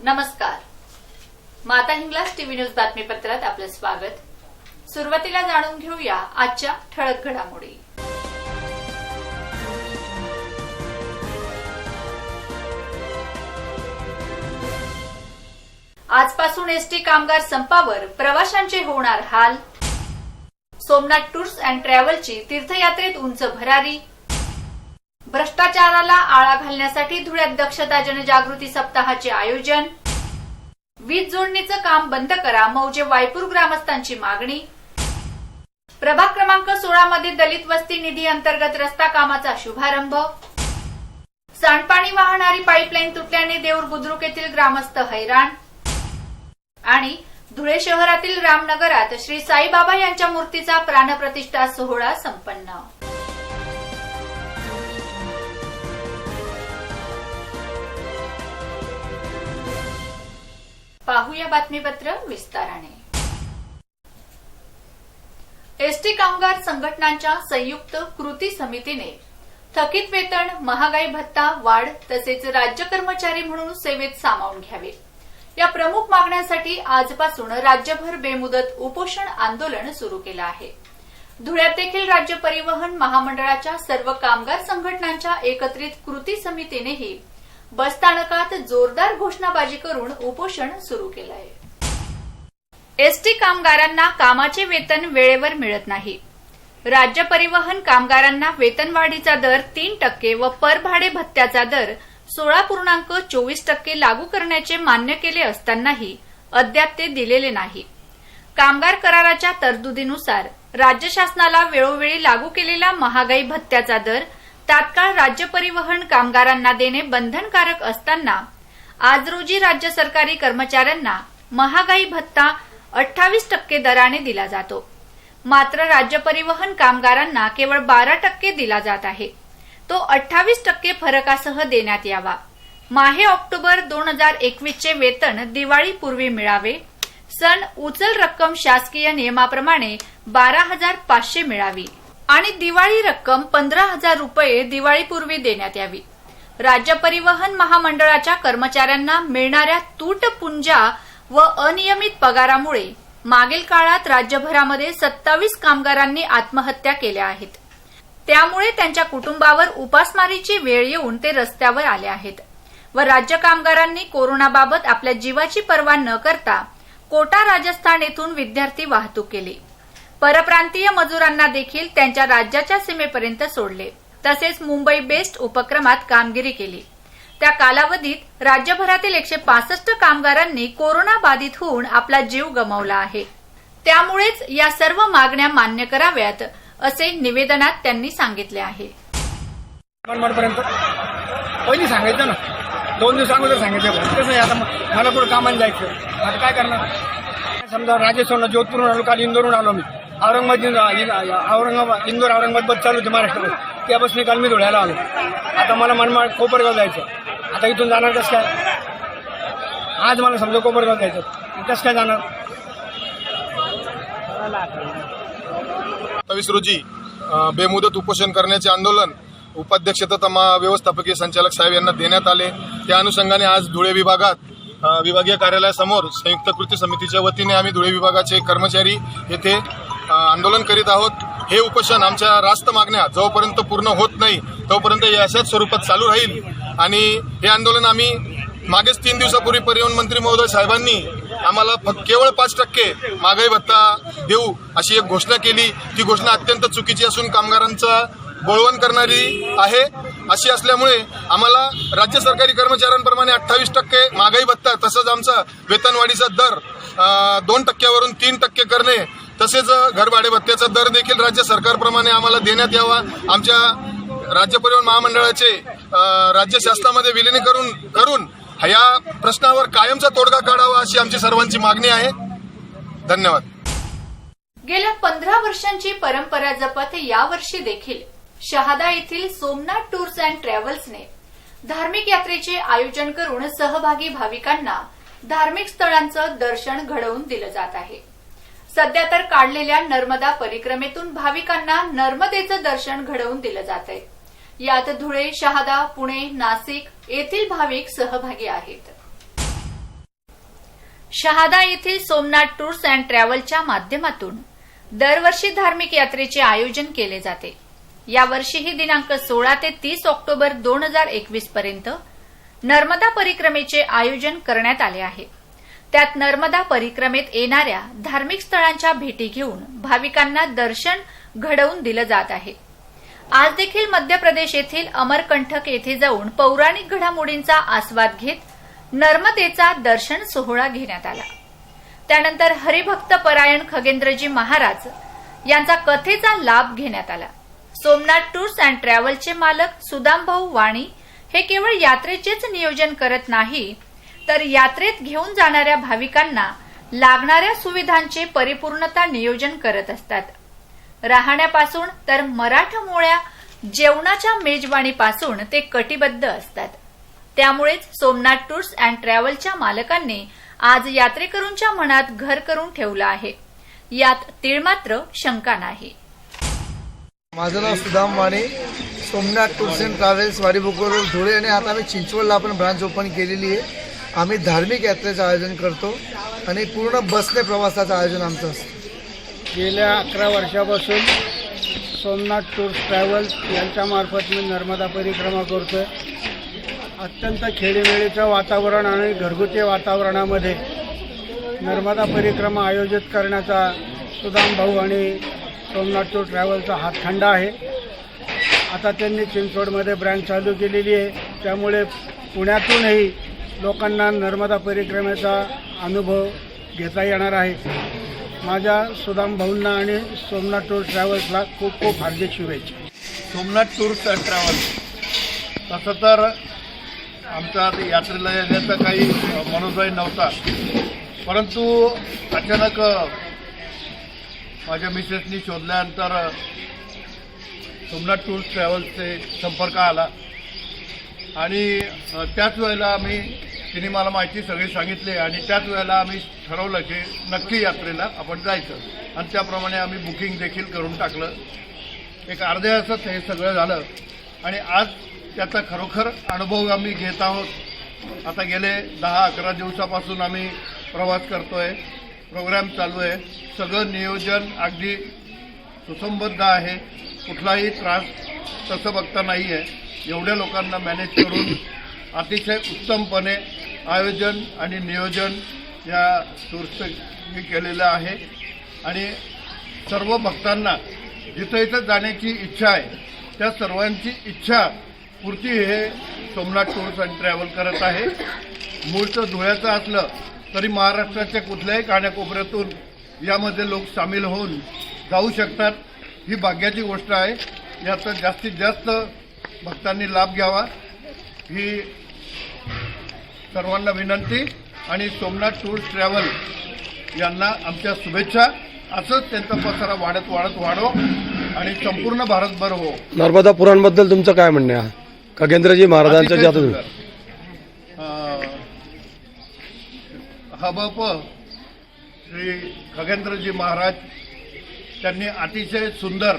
नमस्कार. माता Hinglaj TV news बातमीपत्रात आपलं स्वागत. सुरुवातीला जाणून घेऊया आजच्या ठळक घडामोडी. आजपासून एसटी कामगार संपावर, प्रवाशांचे होणार हाल. सोमनाथ टूर्स अँड ट्रॅव्हलची तीर्थयात्रेत उंच भरारी. भ्रष्टाचाराला आळा घालण्यासाठी धुळ्यात दक्षता जनजागृती सप्ताहाचे आयोजन. वीज जोडणीचं काम बंद करा, मौजे वायपूर ग्रामस्थांची मागणी. प्रभाग क्रमांक 16 मध्ये दलित वस्ती निधी अंतर्गत रस्ता कामाचा शुभारंभ. सांडपाणी वाहणारी पाईपलाईन तुटल्याने देऊर बुद्रुक येथील ग्रामस्थ हैराण. आणि धुळे शहरातील रामनगरात श्री साईबाबा यांच्या मूर्तीचा प्राणप्रतिष्ठा सोहळा संपन्न. पाहूया बातमीपत्र विस्ताराने. एसटी कामगार संघटनांच्या संयुक्त कृती समितीने थकीत वेतन, महागाई भत्ता वाढ तसेच राज्य कर्मचारी म्हणून सेवेत सामावून घ्यावे या प्रमुख मागण्यांसाठी आजपासून राज्यभर बेमुदत उपोषण आंदोलन सुरू केलं आहे. धुळ्यात देखील राज्य परिवहन महामंडळाच्या सर्व कामगार संघटनांच्या एकत्रित कृती समितीनेही बसस्थानकात जोरदार घोषणाबाजी करून उपोषण सुरू केलं आहे. एसटी कामगारांना कामाचे वेतन वेळेवर मिळत नाही. राज्य परिवहन कामगारांना वेतनवाढीचा दर 3% व परभाडे भत्त्याचा दर 16.24% लागू करण्याचे मान्य केले असतानाही अद्याप ते दिलेले नाही. कामगार कराराच्या तरतुदीनुसार राज्य शासनाला वेळोवेळी लागू केलेला महागाई भत्त्याचा दर तात्काळ राज्य परिवहन कामगारांना देणे बंधनकारक असताना आज रोजी राज्य सरकारी कर्मचाऱ्यांना महागाई भत्ता 28% दराने दिला जातो. मात्र राज्य परिवहन कामगारांना केवळ 12% दिला जात आहे. तो 28% फरकासह देण्यात यावा. माहे ऑक्टोबर 2021चे वेतन दिवाळीपूर्वी मिळावे. सण उचल रक्कम शासकीय नियमाप्रमाणे 12,500 मिळावी आणि दिवाळी रक्कम 15,000 रुपये दिवाळीपूर्वी देण्यात यावी. राज्य परिवहन महामंडळाच्या कर्मचाऱ्यांना मिळणाऱ्या तूटपुंजा व अनियमित पगारामुळे मागील काळात राज्यभरामध्ये 27 कामगारांनी आत्महत्या केल्या आहेत. त्यामुळे त्यांच्या कुटुंबावर उपासमारीची वेळ येऊन ते रस्त्यावर आले आहेत व राज्य कामगारांनी कोरोनाबाबत आपल्या जीवाची पर्वा न करता कोटा राजस्थान येथून विद्यार्थी वाहतूक केली. परप्रांतीय मजुरांना देखील त्यांच्या राज्याच्या सीमेपर्यंत सोडले. तसेच मुंबई बेस्ट उपक्रमात कामगिरी केली. त्या कालावधीत राज्यभरातील 165 कामगारांनी कोरोना बाधित होऊन आपला जीव गमावला आहे. त्यामुळेच या सर्व मागण्या मान्य कराव्यात असे निवेदनात त्यांनी सांगितले आहे. पहिली सांगायचं ना, 2 दिवस अगोदर सांगितलं. कसं आहे आता मला कुठं कामाला जायचं, आता काय करणार. समजा राजस्थानला जोधपूरहून आलो, काल इंदोरहून आलो मी. इंदोर औरंगाबाद बस चालू होती महाराष्ट्रात. त्या बसने काल मी धुळ्याला आलो. आता मला मनमाड कोपरगाव जायचं. आता इथून जाणार कसं काय. आज मला समजा कोपरगाव जायचं, कसं काय जाणार. 27 रोजी बेमुदत उपोषण करण्याचे आंदोलन उपाध्यक्ष तथा व्यवस्थापकीय संचालक साहेब यांना देण्यात आले. त्या अनुषंगाने आज धुळे विभागात विभागीय कार्यालयासमोर संयुक्त कृती समितीच्या वतीने आम्ही धुळे विभागाचे कर्मचारी येथे आंदोलन करीत आहोत. हे उपोषण आमच्या रास्त मागण्या जोपर्यंत पूर्ण होत नाही तोपर्यंत हे अशाच स्वरूपात चालू राहील. आणि हे आंदोलन आम्ही मागेच 3 दिवसापूर्वी परिवहन मंत्री महोदय साहेबांनी आम्हाला केवळ 5% महागाई भत्ता देऊ अशी एक घोषणा केली. ती घोषणा अत्यंत चुकीची असून कामगारांचा बोळवण करणारी आहे. अशी असल्यामुळे आम्हाला राज्य सरकारी कर्मचाऱ्यांप्रमाणे 28% महागाई भत्ता तसंच आमचा वेतनवाढीचा दर 2% वरून 3% करणे तसेच घरभाडे भत्त्याचा दर देखील राज्य सरकारप्रमाणे आम्हाला देण्यात यावा. आमच्या राज्य परिवहन महामंडळाचे राज्य शासनामध्ये विलीनीकरण करून या प्रश्नावर कायमचा तोडगा काढावा अशी आमची सर्वांची मागणी आहे. धन्यवाद. गेल्या 15 वर्षांची परंपरा जपत यावर्षी देखील शहादा येथील सोमनाथ टूर्स अँड ट्रॅव्हल्सने धार्मिक यात्रेचे आयोजन करून सहभागी भाविकांना धार्मिक स्थळांचं दर्शन घडवून दिलं जात आहे. सध्या तर काढलेल्या नर्मदा परिक्रमेतून भाविकांना नर्मदेचं दर्शन घडवून दिलं जात आहे. यात धुळे, शहादा, पुणे, नाशिक येथील भाविक सहभागी आहेत. शहादा येथील सोमनाथ टूर्स अँड ट्रॅव्हलच्या माध्यमातून दरवर्षी धार्मिक यात्रेचे आयोजन केले जाते. यावर्षीही दिनांक 16 ते 30 ऑक्टोबर 2021 पर्यंत नर्मदा परिक्रमेचे आयोजन करण्यात आले आहे. त्यात नर्मदा परिक्रमेत येणाऱ्या धार्मिक स्थळांच्या भेटी घेऊन भाविकांना दर्शन घडवून दिलं जात आहे. आज देखील मध्य प्रदेश येथील अमरकंटक येथे जाऊन पौराणिक घडामोडींचा आस्वाद घेत नर्मदेचा दर्शन सोहळा घेण्यात आला. त्यानंतर हरिभक्त परायण खगेंद्रजी महाराज यांचा कथेचा लाभ घेण्यात आला. सोमनाथ टूर्स अँड ट्रॅव्हलचे मालक सुदामभाऊ वाणी हे केवळ यात्रेचेच नियोजन करत नाही, तर यात्रेत घेऊन जाणाऱ्या भाविकांना लागणाऱ्या सुविधांचे परिपूर्णता नियोजन करत असतात. राहण्यापासून तर मराठमोळ्या जेवणाच्या मेजवानीपासून ते कटिबद्ध असतात. त्यामुळेच सोमनाथ टूर्स अँड ट्रॅव्हलच्या मालकांनी आज यात्रेकरूंच्या मनात घर करून ठेवलं आहे. यात तीळमात्र शंका नाही. माझं नाव Sudam Wane, Somnath tours and travels Wadibhokar Dhule, आणि आता आम्ही चिंचवडला आपण ब्रांच ओपन केलेली आहे. आम्ही धार्मिक यात्रेचं आयोजन करतो आणि पूर्ण बसने प्रवासाचं आयोजन आमचं असतं. गेल्या 11 वर्षापासून सोमनाथ टूर्स ट्रॅव्हल्स यांच्यामार्फत मी नर्मदा परिक्रमा करतोय. अत्यंत खेळीमेळीचं वातावरण आणि घरगुती वातावरणामध्ये नर्मदा परिक्रमा आयोजित करण्याचा सुदाम भाऊ आणि सोमनाथ टूर ट्रॅव्हलचा हातखंडा आहे. आता त्यांनी चिंचवडमध्ये ब्रँच चालू केलेली आहे. त्यामुळे पुण्यातूनही लोकांना नर्मदा परिक्रमेचा अनुभव घेता येणार आहे. माझ्या सुदाम भाऊंना आणि सोमनाथ टूर ट्रॅव्हल्सला खूप खूप हार्दिक शुभेच्छा. सोमनाथ टूर्स अँड ट्रॅव्हल्स तसं तर आमचा यात्रेला येण्याचा काही मनोदय नव्हता, परंतु अचानक माझ्या मिसेसनी शोधल्यानंतर सोमनाथ टूर्स ट्रॅव्हल्सचे संपर्क आला आणि त्याच वेळेला तिने मला माहिती सगळी सांगितली आणि त्याच वेळेला आम्ही ठरवलं की नक्की यात्रेला आपण जायचं आणि त्याप्रमाणे आम्ही बुकिंग देखील करून टाकलं. एक अर्ध्या तासात हे सगळं झालं आणि आज त्याचा खरोखर अनुभव आम्ही घेत आहोत. आता गेले 10-11 दिवसापासून आम्ही प्रवास करतोय, प्रोग्राम चालू आहे. सगळं नियोजन अगदी सुसंबद्ध आहे. कुठलाही त्रास तसं बघता नाही आहे. एवढ्या लोकांना मॅनेज करून अतिशय उत्तमपणे आयोजन आणि नियोजन या टूर्सचं मी केलेलं आहे आणि सर्व भक्तांना जिथं इथं जाण्याची इच्छा आहे त्या सर्वांची इच्छा पूर्ती हे सोमनाथ टूर्स अँड ट्रॅव्हल करत आहे. मूळचं धुळ्याचं असलं तरी महाराष्ट्राच्या कुठल्याही कानाकोपऱ्यातून यामध्ये लोक सामील होऊन जाऊ शकतात. ही भाग्याची गोष्ट आहे. याचा जास्तीत जास्त भक्तांनी लाभ घ्यावा ही सर्वांना विनंती आणि सोमनाथ टूर्स ट्रॅव्हल यांना आमच्या शुभेच्छा. असंच त्यांचा पसारा वाढत वाढो आणि संपूर्ण भारतभर हो. नर्मदा पुराणबद्दल तुमचं काय म्हणणं आहे? खगेंद्रजी महाराजांचं जादू हबप श्री खगेंद्रजी महाराज त्यांनी अतिशय सुंदर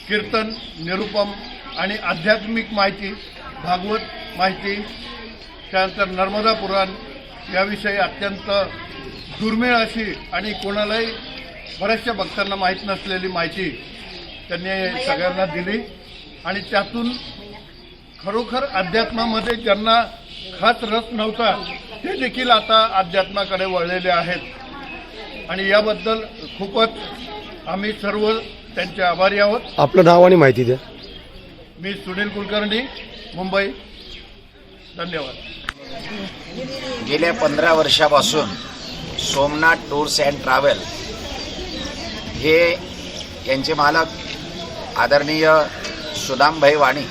कीर्तन, निरूपम आणि आध्यात्मिक माहिती, भागवत माहिती, त्यानंतर नर्मदा पुराण याविषयी अत्यंत दुर्मिळ अशी आणि कोणालाही बऱ्याचशा भक्तांना माहीत नसलेली माहिती त्यांनी सगळ्यांना दिली आणि त्यातून खरोखर अध्यात्मामध्ये ज्यांना खास रस नव्हता ते देखील आता अध्यात्माकडे वळलेले आहेत आणि याबद्दल खूपच आम्ही सर्व त्यांचे आभारी आहोत. आपलं नाव आणि माहिती द्या. मी सुनील कुलकर्णी, मुंबई. धन्यवाद. गेल्या 15 वर्षापासून सोमनाथ टूर्स अँड ट्रॅव्हल हे यांचे मालक आदरणीय सुदामभाई वाणी,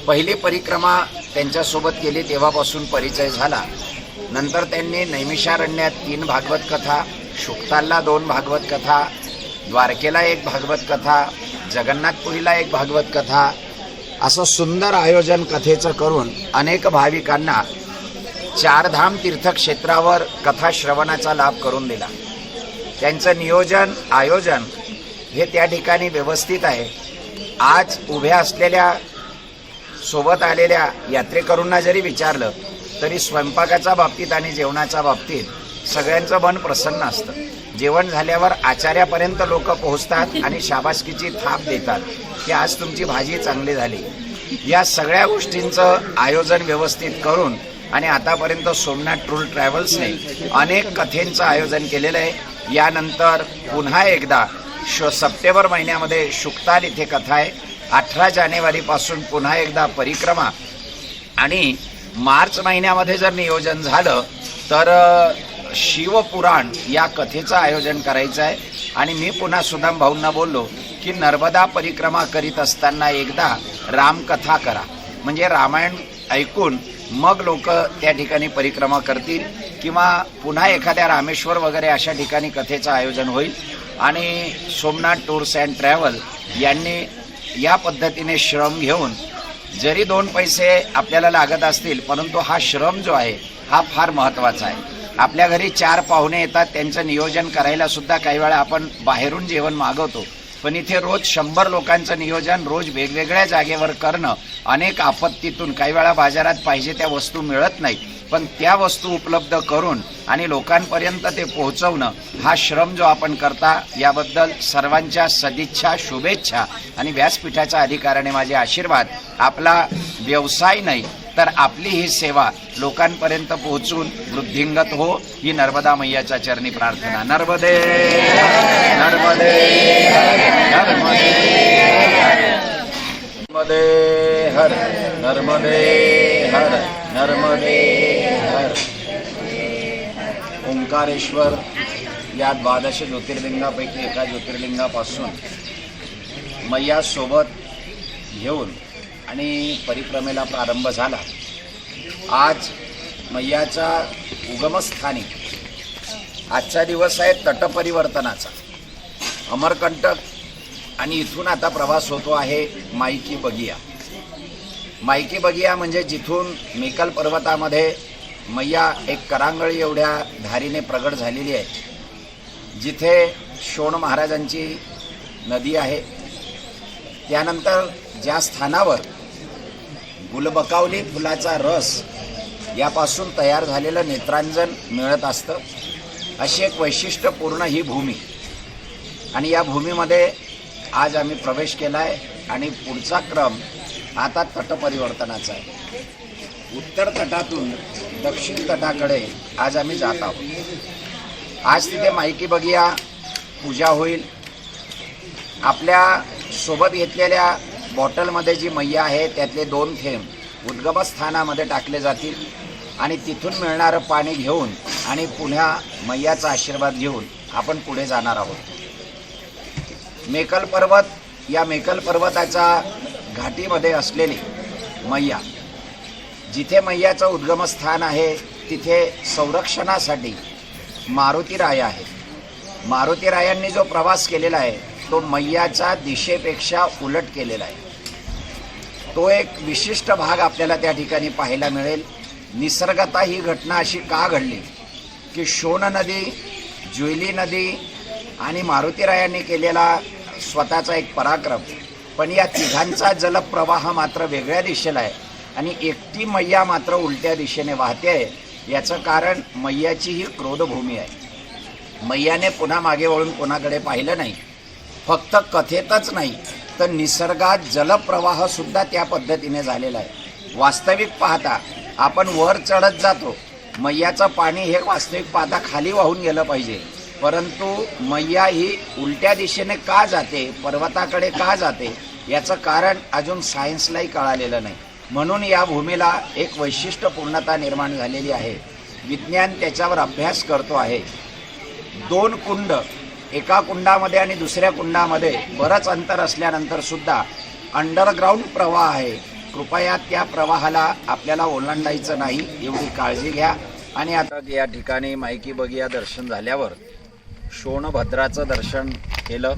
पहिली परिक्रमा त्यांच्यासोबत केली तेव्हापासून परिचय झाला. नंतर त्यांनी नैमिषारण्यात 3 भागवत कथा, शुक्तालला 2 भागवत कथा, द्वारकेला 1 भागवत कथा, जगन्नाथपुरीला 1 भागवत कथा, असं सुंदर आयोजन कथेचं करून अनेक भाविकांना 4 धाम तीर्थक्षेत्रावर कथा श्रवणाचा लाभ करून दिला. त्यांचं नियोजन, आयोजन हे त्या ठिकाणी व्यवस्थित आहे. आज उभ्या असलेल्या सोबत आलेल्या यात्रेकरूंना जरी विचारलं तरी स्वयंपाकाच्या बाबतीत आणि जेवणाच्या बाबतीत सगळ्यांचं मन प्रसन्न असतं. जेवण झाल्यावर आचार्यापर्यंत लोक पोहोचतात आणि शाबासकीची थाप देतात की आज तुमची भाजी चांगली झाली. या सगळ्या गोष्टींचं आयोजन व्यवस्थित करून आणि आतापर्यंत सोमनाथ टूर ट्रॅव्हल्सने अनेक कथेंचं आयोजन केलेलं आहे. यानंतर पुन्हा एकदा सप्टेंबर महिन्यामध्ये शुक्ताल इथे कथा आहे. 18 जानेवारीपासून पुन्हा एकदा परिक्रमा आणि मार्च महिन्यामध्ये जर नियोजन झालं तर शिवपुराण या कथेचं आयोजन करायचं आहे. आणि मी पुन्हा सुदाम भाऊंना बोललो की नर्मदा परिक्रमा करीत असताना एकदा रामकथा करा, म्हणजे रामायण ऐकून मग लोक त्या ठिकाणी परिक्रमा करतील किंवा पुन्हा एखाद्या रामेश्वर वगैरे अशा ठिकाणी कथेचं आयोजन होईल. आणि सोमनाथ टूर्स अँड ट्रॅव्हल यांनी या पद्धतीने श्रम घेऊन जरी 2 पैसे आपल्याला लागत असतील परंतु हा श्रम जो आहे हा फार महत्त्वाचा आहे. आपल्या घरी 4 पाहुणे येतात, त्यांचं नियोजन करायला सुद्धा काही वेळा आपण बाहेरून जेवण मागवतो, पण इथे रोज 100 लोकांचं नियोजन रोज वेगवेगळ्या जागेवर करणं, अनेक आपत्तीतून काही वेळा बाजारात पाहिजे त्या वस्तू मिळत नाही, पण त्या वस्तू उपलब्ध करून आणि लोकांपर्यंत ते पोहोचवणं हा श्रम जो आपण करता याबद्दल सर्वांच्या सदिच्छा, शुभेच्छा आणि व्यासपीठाच्या अधिकाऱ्याने माझे आशीर्वाद. आपला व्यवसाय नाही तर आपली ही सेवा लोकांपर्यंत पोहोचून वृद्धिंगत हो ही नर्मदा मैयाच्या चरणी प्रार्थना. नर्मदे नर्मदे नर्मदे नर्मदे हर नर्मदे हर नर्मदे हर. ओंकारेश्वर या 12 ज्योतिर्लिंगापैकी एका ज्योतिर्लिंगापासून मैयासोबत घेऊन आणि परिक्रमेला प्रारंभ झाला. आज मैयाच्या उगमस्थानी आजचा दिवस आहे तटपरिवर्तनाचा, अमरकंटक. आणि इथून आता प्रवास होतो आहे माईकी बगिया. माईकी बगिया म्हणजे जिथून मेकल पर्वतामध्ये मैया एक करांगळी एवढ्या धारीने प्रगट झालेली आहे, जिथे शोण महाराजांची नदी आहे. त्यानंतर ज्या स्थानावर गुलबकावली फुलाचा रस यापासून तयार झालेलं नेत्रांजन मिळत असतं, अशी एक वैशिष्ट्यपूर्ण ही भूमी. आणि या भूमीमध्ये आज आम्ही प्रवेश केला आहे आणि पुढचा क्रम आता तटपरिवर्तनाचा आहे. उत्तर तटातून दक्षिण तटाकडे आज आम्ही जात आहोत. आज तिथे माईकी बगिया पूजा होईल. आपल्या सोबत घेतलेल्या बॉटलमध्ये जी मैया आहे त्यातले 2 थेंब उद्गमस्थानामध्ये टाकले जातील आणि तिथून मिळणारं पाणी घेऊन आणि पुन्हा मैयाचा आशीर्वाद घेऊन आपण पुढे जाणार आहोत. मेकल पर्वत, या मेकल पर्वताच्या घाटीमध्ये असलेली मैया, जिथे मैयाचं उद्गमस्थान आहे तिथे संरक्षणासाठी मारुतीराय आहे. मारुतीरायांनी जो प्रवास केलेला आहे तो मैयाच्या दिशेपेक्षा उलट केलेला आहे. तो एक विशिष्ट भाग आपल्याला त्या ठिकाणी पाहायला मिळेल. निसर्गतः ही घटना अशी का घडली की शोण नदी, जुईली नदी आणि मारुतीरायांनी केलेला स्वतःचा एक पराक्रम, पण या तिघांचा जलप्रवाह मात्र वेगळ्या दिशेला आहे आणि एकटी मैया मात्र उलट्या दिशेने वाहते आहे. याचं कारण मैयाची ही क्रोधभूमी आहे. मैयाने पुन्हा मागे वळून कोणाकडे पाहिलं नाही. फक्त कथेतच नाही तर निसर्गात जलप्रवाह सुद्धा त्या पद्धतीने झालेला आहे. वास्तविक पाहता आपण वर चढत जातो, मैयाचं पाणी हे वास्तविक पाहता खाली वाहून गेलं पाहिजे, परंतु मैया ही उलट्या दिशेने का जाते, पर्वताकडे का जाते, याचं कारण अजून सायन्सलाही कळालेलं नाही. म्हणून या भूमीला एक वैशिष्ट्यपूर्णता निर्माण झालेली आहे. विज्ञान त्याच्यावर अभ्यास करतो आहे. 2 कुंड, एका कुंडामध्ये आणि दुसऱ्या कुंडामध्ये बरंच अंतर असल्यानंतर सुद्धा अंडरग्राऊंड प्रवाह आहे. कृपया त्या प्रवाहाला आपल्याला ओलांडायचं नाही, एवढी काळजी घ्या. आणि आता या ठिकाणी माईकी बगिया दर्शन झाल्यावर शोणभद्राचं दर्शन केलं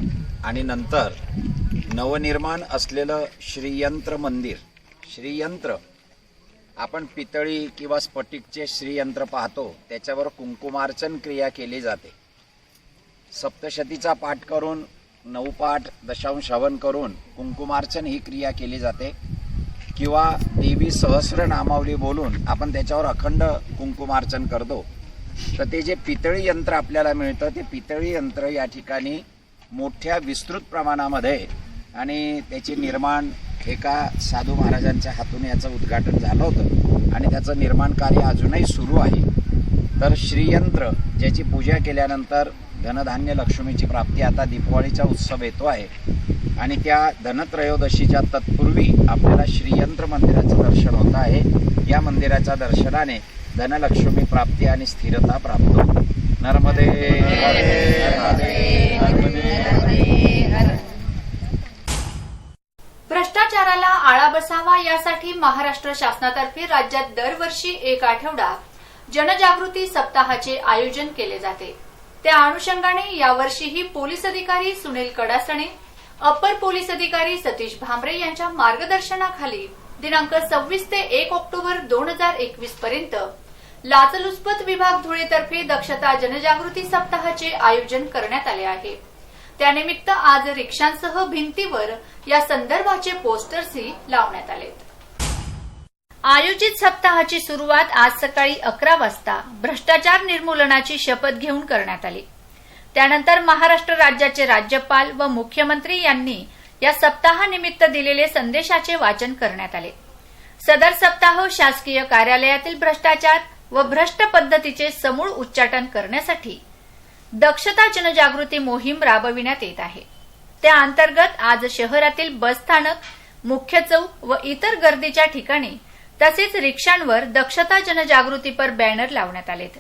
आणि नंतर नवनिर्माण असलेलं श्रीयंत्र मंदिर, श्रीयंत्र आपण पितळी किंवा स्फटिकचे श्रीयंत्र पाहतो, त्याच्यावर कुंकुमार्चन क्रिया केली जाते. सप्तशतीचा पाठ करून 9 पाठ दशांश हवन करून कुंकुमार्चन ही क्रिया केली जाते. किंवा देवी सहस्रनामावली बोलून आपण त्याच्यावर अखंड कुंकुमार्चन करतो, तर ते जे पितळी यंत्र आपल्याला मिळतं ते पितळी यंत्र या ठिकाणी मोठ्या विस्तृत प्रमाणामध्ये आणि त्याचे निर्माण एका साधू महाराजांच्या हातून याचं उद्घाटन झालं होतं आणि त्याचं निर्माण कार्य अजूनही सुरू आहे. तर श्रीयंत्र ज्याची पूजा केल्यानंतर धनधान्य लक्ष्मीची प्राप्ती, आता दीपावलीचा उत्सव येतो आहे आणि त्या धनत्रयोदशीच्या तत्पूर्वी आपल्याला श्रीयंत्र मंदिराचं दर्शन होत आहे. या मंदिराच्या दर्शनाने धनलक्ष्मी प्राप्ती आणि स्थिरता प्राप्त होते. नर्मदे भ्रष्टाचाराला आळा बसावा यासाठी महाराष्ट्र शासनातर्फे राज्यात दरवर्षी एक आठवडा जनजागृती सप्ताहाचे आयोजन केले जाते. त्या अनुषंगाने यावर्षीही पोलीस अधिकारी सुनील कडासणे, अप्पर पोलीस अधिकारी सतीश भामरे यांच्या मार्गदर्शनाखाली दिनांक 26 ते 1 ऑक्टोबर 2021 पर्यंत लाचलुचपत विभाग धुळेतर्फे दक्षता जनजागृती सप्ताहाचे आयोजन करण्यात आले आहे. त्यानिमित्त आज रिक्षांसह भिंतीवर या संदर्भाचे पोस्टर्सही लावण्यात आलेत. आयोजित सप्ताहाची सुरुवात आज सकाळी 11 वाजता भ्रष्टाचार निर्मूलनाची शपथ घेऊन करण्यात आली. त्यानंतर महाराष्ट्र राज्याचे राज्यपाल व मुख्यमंत्री यांनी या सप्ताहानिमित्त दिलेले संदेशाचे वाचन करण्यात आले. सदर सप्ताह शासकीय कार्यालयातील भ्रष्टाचार व भ्रष्ट पद्धतीचे समूळ उच्चाटन करण्यासाठी दक्षता जनजागृती मोहीम राबविण्यात येत आहे. त्या अंतर्गत आज शहरातील बसस्थानक, मुख्य चौक व इतर गर्दीच्या ठिकाणी तसेच रिक्षांवर दक्षता जनजागृतीपर बॅनर लावण्यात आलेत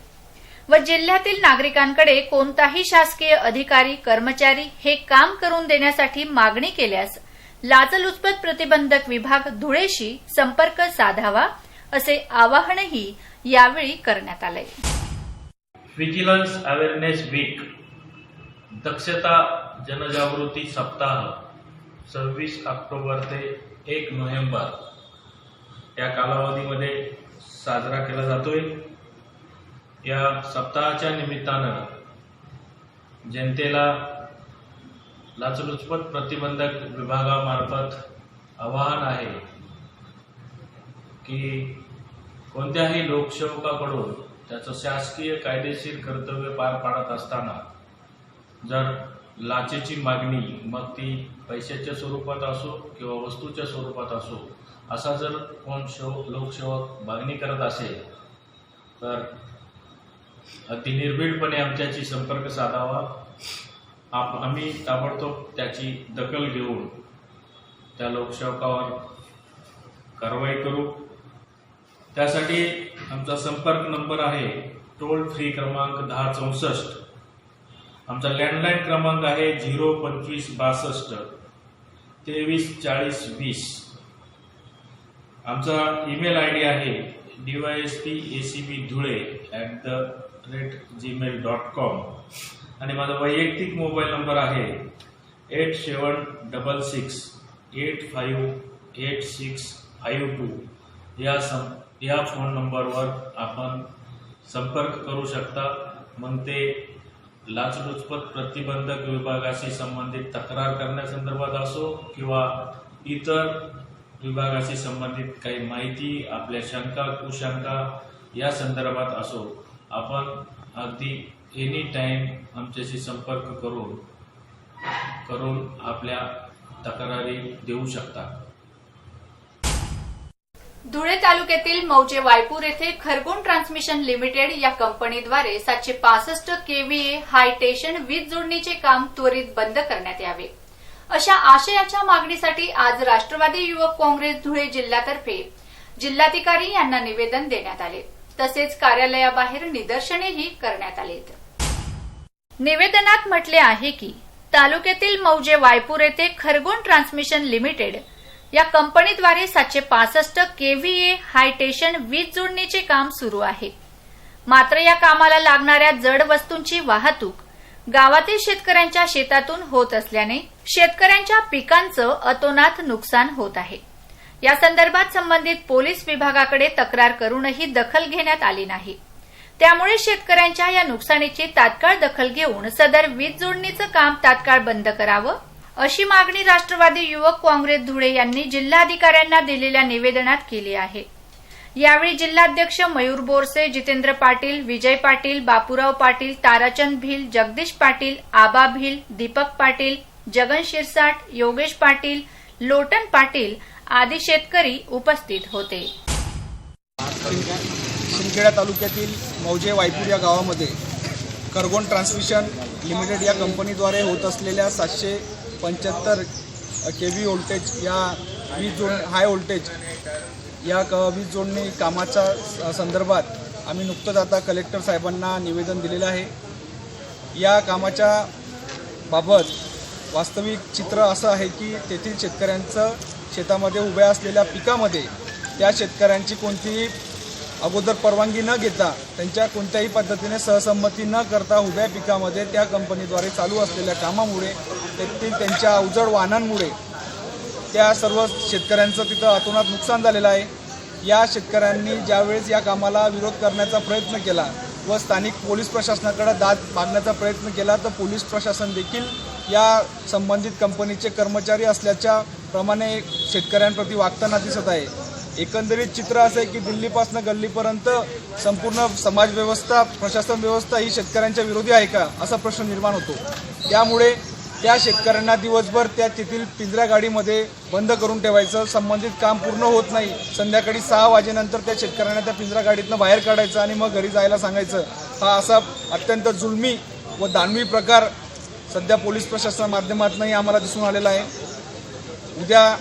व जिल्ह्यातील नागरिकांकडे कोणताही शासकीय अधिकारी कर्मचारी हे काम करून देण्यासाठी मागणी केल्यास लाचलुचपत प्रतिबंधक विभाग धुळेशी संपर्क साधावा असे आवाहनही यावेळी करण्यात आले. विजिलन्स अवेअरनेस वीक, दक्षता जनजागृती सप्ताह 26 ऑक्टोबर ते 1 नोव्हेंबर या कालावधीमध्ये साजरा केला जातोय. या सप्ताहाच्या निमित्तानं जनतेला लाचलुचपत प्रतिबंधक विभागामार्फत आवाहन आहे की कोणत्याही लोकसेवकाकडून त्याचं शासकीय कायदेशीर कर्तव्य पार पाडत असताना जर लाचेची मागणी, मग ती पैशाच्या स्वरूपात असो किंवा वस्तूच्या स्वरूपात असो, असा जर कोण लोकसेवक मागणी करत असेल तर अति निर्भीडपणे आमच्याशी संपर्क साधावा. आम्ही ताबडतोब त्याची दखल घेऊन त्या लोकसेवकावर कारवाई करू. त्यासाठी आमचा संपर्क नंबर आहे टोल फ्री क्रमांक 1064. आमचा लँडलाईन क्रमांक आहे 02562 234020. आमचा ईमेल आयडी आहे dyspacbdhule@gmail.com आणि माझा वैयक्तिक मोबाईल नंबर आहे 8766858652. या फोन नंबरवर आपण संपर्क करू शकता. मग ते लाचलुचपत प्रतिबंधक विभागाशी संबंधित तक्रार करण्यासंदर्भात असो किंवा इतर विभागाशी संबंधित काही माहिती, आपल्या शंका कुशंका या संदर्भात असो, आपण अगदी एनी टाइम आमच्याशी संपर्क करून आपल्या तक्रारी देऊ शकता. धुळे तालुक्यातील मौजे वायपूर येथे खरगोण ट्रान्समिशन लिमिटेड या कंपनीद्वारे 765 केव्हीए हाय टेन्शन वीज जोडणीचे काम त्वरित बंद करण्यात यावे अशा आशयाच्या मागणीसाठी आज राष्ट्रवादी युवक काँग्रेस धुळे जिल्ह्यातर्फे जिल्हाधिकारी यांना निवेदन देण्यात आले. तसेच कार्यालयाबाहेर निदर्शनेही करण्यात आलीत. निवेदनात म्हटले आहे की तालुक्यातील मौजे वायपूर येथे खरगोण ट्रान्समिशन लिमिटेड या कंपनीद्वारे 765 केव्हीए हाय टेन्शन वीज जोडणीचे काम सुरू आहे. मात्र या कामाला लागणाऱ्या जड वस्तूंची वाहतूक गावातील शेतकऱ्यांच्या शेतातून होत असल्याने शेतकऱ्यांच्या पिकांचं अतोनात नुकसान होत आहे. या संदर्भात संबंधित पोलीस विभागाकडे तक्रार करूनही दखल घेण्यात आली नाही. त्यामुळे शेतकऱ्यांच्या या नुकसानीची तात्काळ दखल घेऊन सदर वीज जोडणीचं काम तात्काळ बंद करावं अशी मागणी राष्ट्रवादी युवक काँग्रेस धुळे यांनी जिल्हाधिकाऱ्यांना दिलेल्या निवेदनात केली आहे। यावेळी जिल्हाध्यक्ष मयूर बोरसे, जितेंद्र पाटील, विजय पाटील, बापूराव पाटील, ताराचंद भिल, जगदीश पाटील, आबा भिल, दीपक पाटील, जगन शिरसाट, योगेश पाटील, लोटन पाटील आदी शेतकरी उपस्थित होते। शिंदखेडा तालुक्यातील मौजे वायपूर या गावामध्ये करगोन ट्रान्समिशन लिमिटेड या कंपनीद्वारे होत असलेल्या 775 केव्ही व्होल्टेज या वीज हाय व्होल्टेज या वीज जोडणी कामाच्या संदर्भात आम्ही नुकतंच आता कलेक्टर साहेबांना निवेदन दिलेलं आहे। या कामाच्या बाबत वास्तविक चित्र असं आहे की तेथील शेतकऱ्यांचं शेतामध्ये उभ्या असलेल्या पिकामध्ये त्या शेतकऱ्यांची कोणतीही अगोदर परवानगी न घेता त्यांच्या कोणत्याही पद्धतीने सहसंमती न करता उभ्या पिकामध्ये त्या कंपनीद्वारे चालू असलेल्या कामामुळे तेथील त्यांच्या अवजड वाहनांमुळे त्या सर्व शेतकऱ्यांचं तिथं अतोनात नुकसान झालेलं आहे। या शेतकऱ्यांनी ज्यावेळेस या कामाला विरोध करण्याचा प्रयत्न केला व स्थानिक पोलीस प्रशासनाकडे दाद मागण्याचा प्रयत्न केला तर पोलीस प्रशासन देखील या संबंधित कंपनीचे कर्मचारी असल्याच्या प्रमाणे शेतकऱ्यांप्रती वागताना दिसत आहे। एकंदरीत चित्र असं आहे की दिल्लीपासून गल्लीपर्यंत संपूर्ण समाज व्यवस्था, प्रशासन व्यवस्था ही शेतकऱ्यांच्या विरोधी आहे का असा प्रश्न निर्माण होतो। त्यामुळे त्या शेतकऱ्यांना दिवसभर त्या तेथील पिंजऱ्या गाडीमध्ये बंद करून ठेवायचं, संबंधित काम पूर्ण होत नाही, संध्याकाळी 6 वाजेनंतर त्या शेतकऱ्यांना त्या पिंजरा गाडीतनं बाहेर काढायचं आणि मग घरी जायला सांगायचं। हा असा अत्यंत जुलमी व दानवी प्रकार सध्या पोलीस प्रशासनाच्या माध्यमातूनही आम्हाला दिसून आलेला आहे। उद्या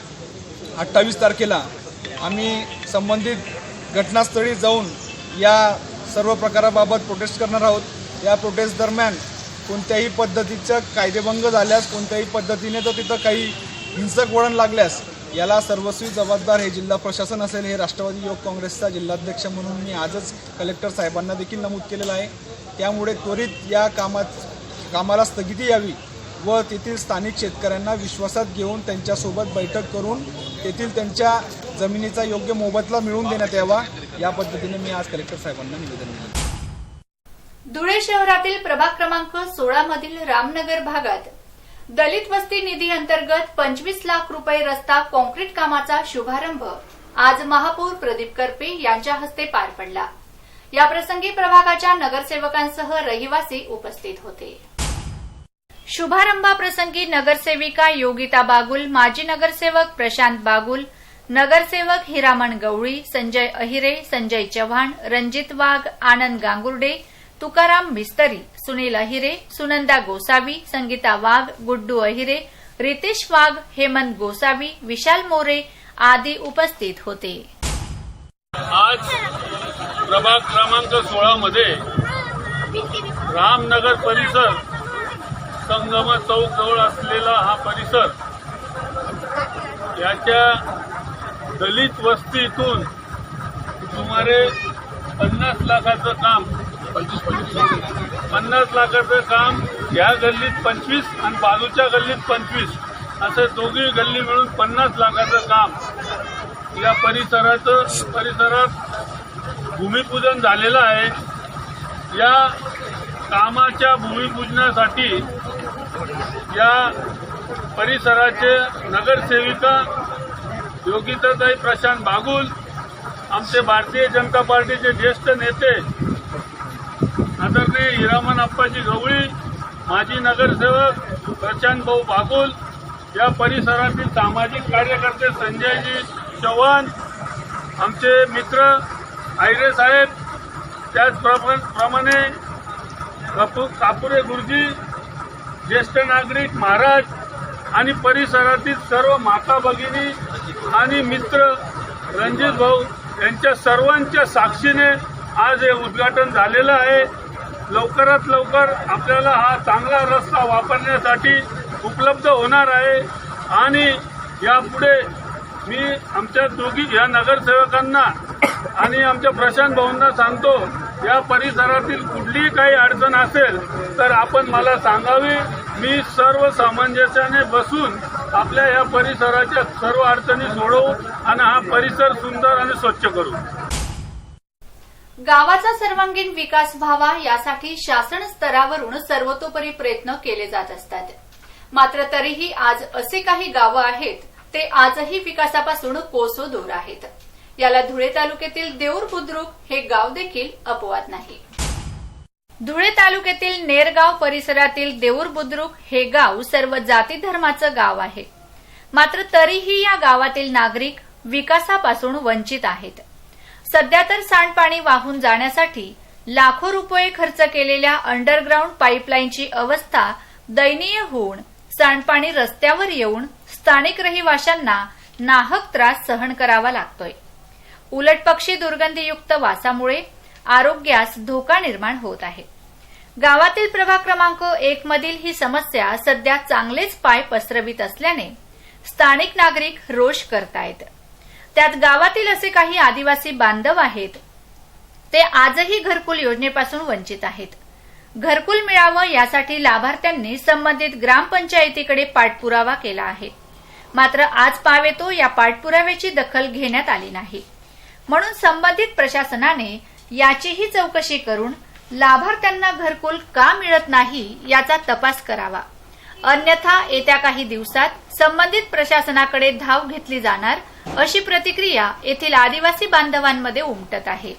28 तारखेला आम्ही संबंधित घटनास्थळी जाऊन या सर्व प्रकाराबाबत प्रोटेस्ट करणार आहोत। या प्रोटेस्ट दरम्यान कोणत्याही पद्धतीचं कायदेभंग झाल्यास, कोणत्याही पद्धतीने तर तिथं काही हिंसक वळण लागल्यास याला सर्वस्वी जबाबदार हे जिल्हा प्रशासन असेल, हे राष्ट्रवादी युवक काँग्रेसचा जिल्हाध्यक्ष म्हणून मी आजच कलेक्टर साहेबांना देखील नमूद केलेलं आहे। त्यामुळे त्वरित या कामाला स्थगिती यावी व तेथील स्थानिक शेतकऱ्यांना विश्वासात घेऊन त्यांच्यासोबत बैठक करून तेथील त्यांच्या जमिनीचा योग्य मोबदला मिळवून देण्यात यावा, या पद्धतीने मी आज कलेक्टर साहेबांना निवेदन दिले। धुळे शहरातील प्रभाग क्रमांक 16 मधील रामनगर भागात दलित वस्ती निधी अंतर्गत 25 लाख रुपये रस्ता कॉन्क्रीट कामाचा शुभारंभ आज महापौर प्रदीप करपे यांच्या हस्ते पार पडला। या प्रसंगी प्रभागाच्या नगरसेवकांसह रहिवासी उपस्थित होते। शुभारंभाप्रसंगी नगरसेविका योगिता बागुल, माजी नगरसेवक प्रशांत बागुल, नगरसेवक हिरामण गवळी, संजय अहिरे, संजय चव्हाण, रणजित वाघ, आनंद गांगुर्डे, तुकाराम मिस्तरी, सुनील अहिरे, सुनंदा गोसावी, संगीता वाघ, गुड्डू अहिरे, रितेश वाघ, हेमंत गोसावी, विशाल मोरे आदी उपस्थित होते। आज प्रभाग क्रमांक 16 मध्ये रामनगर परिसर, संगम चौक जवळ असलेला हा परिसर, याच्या दलित वस्तीतून सुमारे 50 लाखाचं काम, 50 लाखाचं काम या गल्लीत 25 आणि बाजूच्या गल्लीत 25 असे दोघी गल्ली मिळून 50 लाखाचं काम या परिसरात भूमिपूजन झालेलं आहे। या कामाच्या भूमिपूजनासाठी या परिसराचे नगरसेविका योगिताताई प्रशांत बागुल, आमचे भारतीय जनता पार्टीचे ज्येष्ठ नेते आदरणीय हिरामण अप्पाजी गवळी, माजी नगरसेवक प्रशांत भाऊ बागुल, या परिसरातील सामाजिक कार्यकर्ते संजयजी चव्हाण, आमचे मित्र आयरे साहेब, त्याचप्रमाणे कापुरे गुरुजी, ज्येष्ठ नागरिक महाराज आणि परिसरातील सर्व माता भगिनी आणि मित्र रणजित भाऊ यांच्या सर्वांच्या साक्षीने आज हे उद्घाटन झालेलं आहे। लवकरात लवकर आपल्याला हा चांगला रस्ता वापरण्यासाठी उपलब्ध होणार आहे आणि यापुढे मी आमच्या दोघी या नगरसेवकांना आणि आमच्या प्रशांत भाऊंना सांगतो, या परिसरातील कुठलीही काही अडचण असेल तर आपण मला सांगावी। मी सर्व सामंजस्याने बसून आपल्या या परिसराच्या सर्व अडचणी सोडवू आणि हा परिसर सुंदर आणि स्वच्छ करू। गावाचा सर्वांगीण विकास व्हावा यासाठी शासन स्तरावरून सर्वतोपरी प्रयत्न केले जात असतात, मात्र तरीही आज असे काही गावं आहेत ते आजही विकासापासून कोसो दूर आहेत. याला धुळे तालुक्यातील देऊर बुद्रुक हे गाव देखील अपवाद नाही. धुळे तालुक्यातील नेरगाव परिसरातील देऊर बुद्रुक हे गाव सर्व जाती धर्माचं गाव आहे. मात्र तरीही या गावातील नागरिक विकासापासून वंचित आहेत. सध्या तर सांडपाणी वाहून जाण्यासाठी लाखो रुपये खर्च केलेल्या अंडरग्राऊंड पाईपलाईनची अवस्था दयनीय होऊन सांडपाणी रस्त्यावर येऊन स्थानिक रहिवाशांना नाहक त्रास सहन करावा लागतोय. उलटपक्षी दुर्गंधीयुक्त वासामुळे आरोग्यास धोका निर्माण होत आहे. गावातील प्रभाग क्रमांक 1 मधील ही समस्या सध्या चांगलेच पाय पसरवित असल्याने स्थानिक नागरिक रोष करतायत. त्यात गावातील असे काही आदिवासी बांधव आहेत ते आजही घरकुल योजनेपासून वंचित आहेत. घरकुल मिळावं यासाठी लाभार्थ्यांनी संबंधित ग्रामपंचायतीकडे पाठपुरावा केला आहे. मात्र आज पावेतो या पाठपुराव्याची दखल घेण्यात आली नाही. म्हणून संबंधित प्रशासनाने याचीही चौकशी करून लाभार्थ्यांना घरकुल का मिळत नाही याचा तपास करावा. अन्यथा येत्या काही दिवसात संबंधित प्रशासनाकडे धाव घेतली जाणार अशी प्रतिक्रिया येथील आदिवासी बांधवांमध्ये उमटत आहे.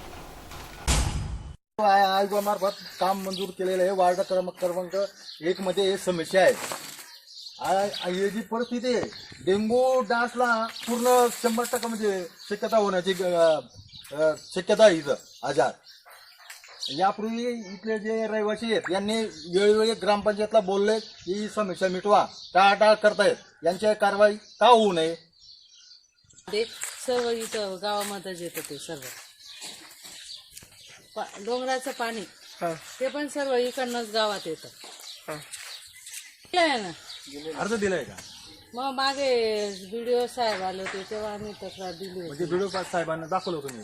आयोगामार्फत काम मंजूर केलेलं आहे. वार्ड क्रमांक 1 मध्ये हे समस्या आहे. ही जी परिस्थिती आहे, डेंग्यू डासला पूर्ण 100% म्हणजे शक्यता होण्याची शक्यता आहे. इथं आजार यापूर्वी इथले जे रहिवासी आहेत यांनी वेळोवेळी ग्रामपंचायतला बोलले की ही समस्या मिटवा, टाळाटाळ करतायत. यांची कारवाई का होऊ नये? सर्व इथं गावामध्येच येतं ते सर्व डोंगराचं पाणी ते पण सर्व इकडनंच गावात येतं. अर्ज दिलाय का? मग मागे BDO साहेब आले होते तेव्हा आम्ही तक्रार दिली म्हणजे BDO साहेबांना दाखवलं तुम्ही?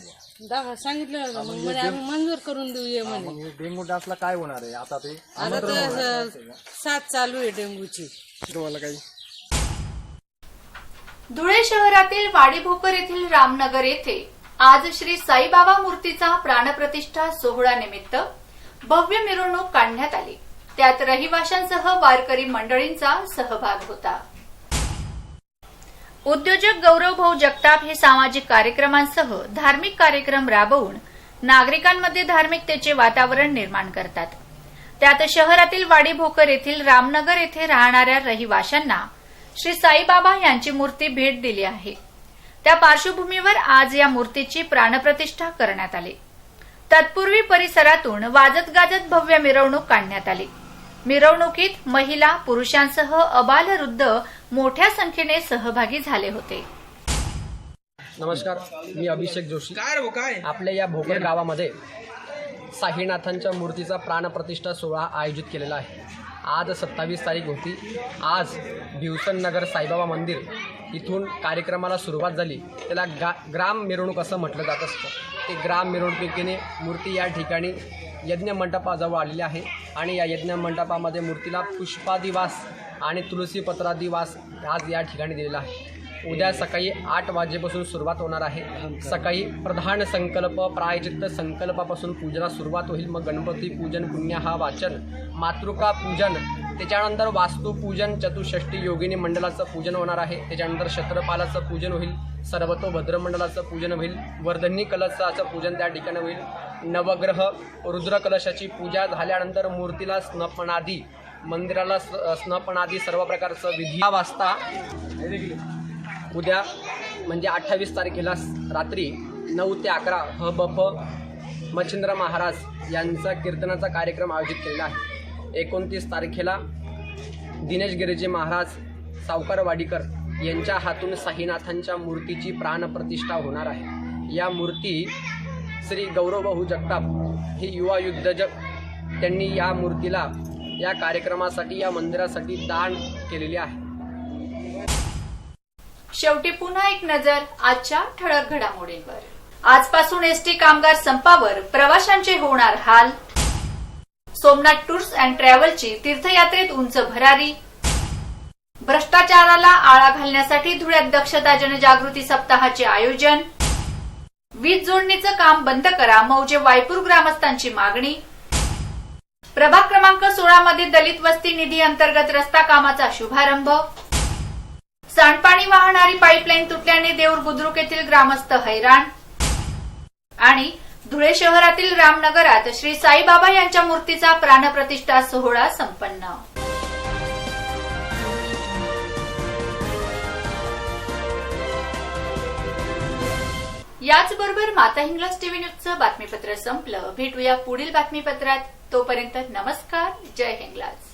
सांगितलं होतं. मग म्हणे आम्ही मंजूर करून देऊ ये म्हणे. मग डेंग्यू डासला काय होणार आहे आता? ते आता तर साथ चालू आहे डेंग्यूची. तुम्हाला काही धुळे शहरातील वाडीभोकर येथील रामनगर येथे आज श्री साईबाबा मूर्तीचा प्राणप्रतिष्ठा सोहळ्यानिमित्त भव्य मिरवणूक काढण्यात आली. त्यात रहिवाशांसह वारकरी मंडळींचा सहभाग होता. उद्योजक गौरव भाऊ जगताप हे सामाजिक कार्यक्रमांसह धार्मिक कार्यक्रम राबवून नागरिकांमध्ये धार्मिकतेचे वातावरण निर्माण करतात. त्यात शहरातील वाडीभोकर येथील रामनगर येथे राहणाऱ्या रहिवाशांना श्री साईबाबा यांची मूर्ती भेट दिली आहे. त्या पार्श्वभूमीवर आज या मूर्तीची प्राणप्रतिष्ठा करण्यात आली. तत्पूर्वी परिसरातून वाजत गाजत भव्य मिरवणूक काढण्यात आली. मिरवणुकीत महिला पुरुषांसह अबालवृद्ध मोठ्या संख्येने सहभागी झाले होते. नमस्कार, मी अभिषेक जोशी. आपल्या या भोकर गावामध्ये साईनाथांच्या मूर्तीचा प्राणप्रतिष्ठा सोहळा आयोजित केलेला आहे. आज 27 तारीख होती. आज भिवसन नगर साईबाबा मंदिर इथून कार्यक्रमाला सुरुवात झाली. त्याला ग्राम मिरवणूक असं म्हटलं जात असतं. ते ग्राम मिरवणुकीने मूर्ती या ठिकाणी यज्ञ मंडपाजवळ आलेली आहे आणि या यज्ञ मंडपामध्ये मूर्तीला पुष्पादिवास आणि तुलसीपत्रादिवास आज या ठिकाणी दिलेला आहे. उद्या सकाळी 8 वाजेपासून सुरुवात होणार आहे. सकाळी प्रधान संकल्प प्रायचित्त संकल्पापासून पूजनास सुरुवात होईल. मग गणपती पूजन, पुण्यहा वाचन, मातृका पूजन, त्याच्यानंतर वास्तुपूजन, चतुष्षष्टी योगिनी मंडळाचं पूजन होणार आहे. त्याच्यानंतर क्षत्रपालाचं पूजन होईल. सर्वतोभद्र मंडळाचं पूजन होईल. वर्धनी कलशाचं पूजन त्या ठिकाणी होईल. नवग्रह रुद्र कलशाची पूजा झाल्यानंतर मूर्तीला स्नपनादी, मंदिराला स्नपनादी सर्व प्रकारचं विधी वाजता उद्या म्हणजे 28 तारखेला रात्री 9 ते 11 हबप मच्छिंद्र महाराज यांचा कीर्तनाचा कार्यक्रम आयोजित केलेला आहे. 29 तारखेला दिनेश गिरिजी महाराज सावकार वाडीकर यांच्या हातून साईनाथांच्या मूर्तीची प्राणप्रतिष्ठा होणार आहे. या मूर्ती श्री गौरव भाऊ जगताप हे युवा उद्योजक त्यांनी या मूर्तीला या कार्यक्रमासाठी या मंदिरासाठी दान केलेले आहे. शेवटी पुन्हा एक नजर आजच्या ठळक घडामोडींवर. आजपासून एसटी कामगार संपावर प्रवाशांचे होणार हाल. सोमनाथ टूर्स अँड ट्रॅव्हलची तीर्थयात्रेत उंच भरारी. भ्रष्टाचाराला आळा घालण्यासाठी धुळ्यात दक्षता जनजागृती सप्ताहाचे आयोजन. वीज जोडणीचं काम बंद करा, मौजे वायपूर ग्रामस्थांची मागणी. प्रभाग क्रमांक 16 मध्ये दलित वस्ती निधी अंतर्गत रस्ता कामाचा शुभारंभ. सांडपाणी वाहणारी पाईपलाईन तुटल्याने देऊर बुद्रुक येथील ग्रामस्थ हैराण. आणि धुळे शहरातील रामनगरात श्री साईबाबा यांच्या मूर्तीचा प्राणप्रतिष्ठा सोहळा संपन्न. याचबरोबर माता हिंगलाज टीव्ही न्यूजचं बातमीपत्र संपलं. भेटूया पुढील बातमीपत्रात. तोपर्यंत नमस्कार. जय हिंगलाज.